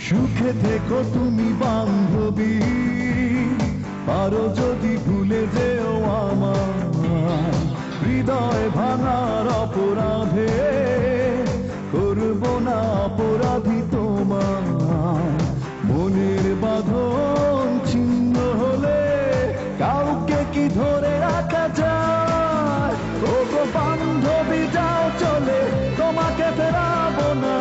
সুখে থেকো তুমি বান্ধবী, পারো যদি ভুলে যেও আমার হৃদয় ভাঙার অপরাধে, করব না অপরাধী তোমার। মনের বাঁধন ছিন্ন হলে কাউকে কি ধরে রাখা যায়? ও গো বান্ধবী যাও চলে, তোমাকে ফেরাবো না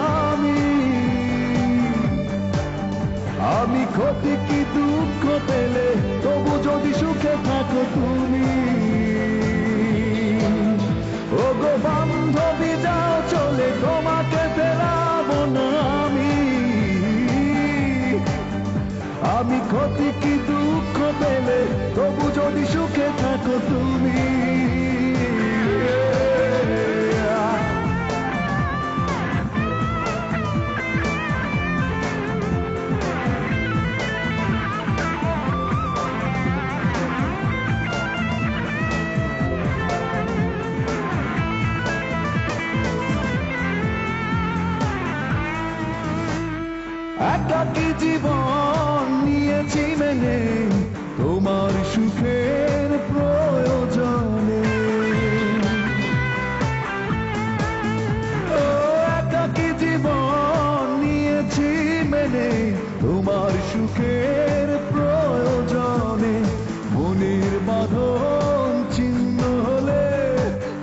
আমি ক্ষতি কি দুঃখ পেলে তবু যদি সুখে থাকো তুমি। ও গো বান্ধবী যাও চলে, তোমাকে ফেরাবো না আমি ক্ষতি কি দুঃখ পেলে তবু যদি সুখে থাকো তুমি। একাকী জীবন নিয়েছি মেনে তোমার সুখের প্রয়োজনে। ও একাকী জীবন নিয়েছি মেনে তোমার সুখের প্রয়োজনে। মনের বাঁধন ছিন্ন হলে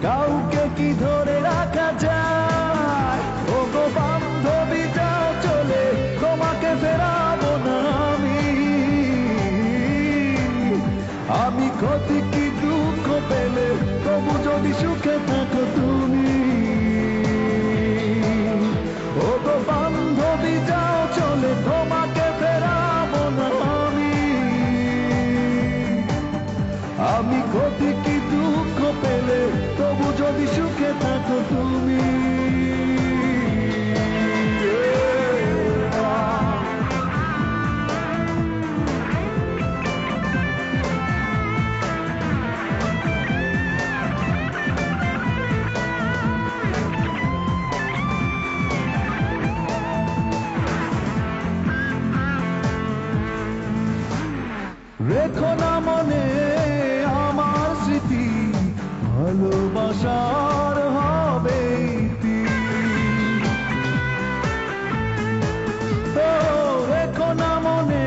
কাউকে কি ধরে রাখা যায়? ও গো বান্ধবী যাও চলে, তোমাকে ফেরাবো না আমি ক্ষতি কি দুঃখ পেলে তবু যদি সুখে থাকো তুমি। ও গো বান্ধবী যাও চলে, তোমাকে ফেরাবো না আমি ক্ষতি কি দুঃখ পেলে তবু যদি সুখে থাকো তুমি। রেখো না মনে আমার স্মৃতি, ভালোবাসার হবে রেখো না মনে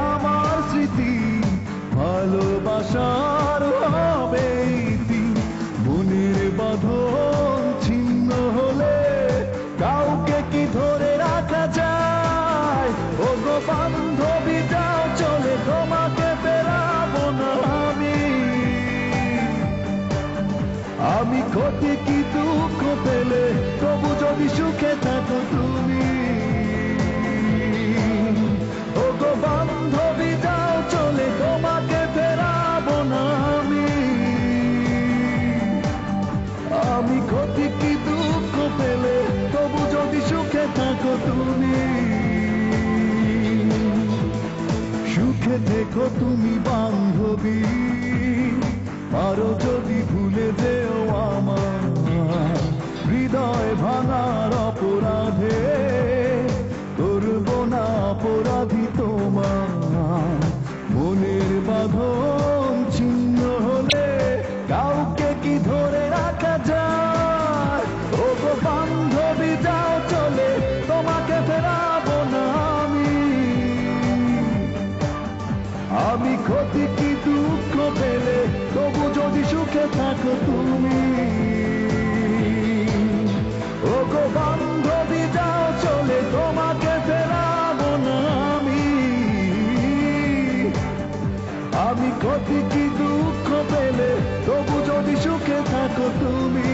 আমার স্মৃতি, ভালোবাসার হবে মনের বাঁধন ছিন্ন হলে কাউকে কি ধরে রাখা যায়? ও গো বান্ধবী যাও চলে, তোমাকে ফেরাবো না আমি ক্ষতি কি দুঃখ পেলে তবু যদি সুখে থাকো তুমি। ও গো বান্ধবী যাও চলে, তোমাকে ফেরাবো না আমি ক্ষতি কি দুঃখ পেলে তবু যদি সুখে থাকো তুমি। সুখে থেকো তুমি বান্ধবী, পারো যদি ভুলে যেও আমার হৃদয় ভাঙার অপরাধে, করব না অপরাধী তোমার। মনের বাঁধন ছিন্ন হলে কাউকে কি ধরে রাখা যায়? ও গো বান্ধবী যাও চলে, তোমাকে ফেরাবো না আমি ক্ষতি কি দুঃখ পেলে তবু যদি সুখে থাকো তুমি। ও গো বান্ধবী যাও চলে, তোমাকে ফেরাবো না আমি ক্ষতি কি দুঃখ পেলে তবু যদি সুখে থাকো তুমি।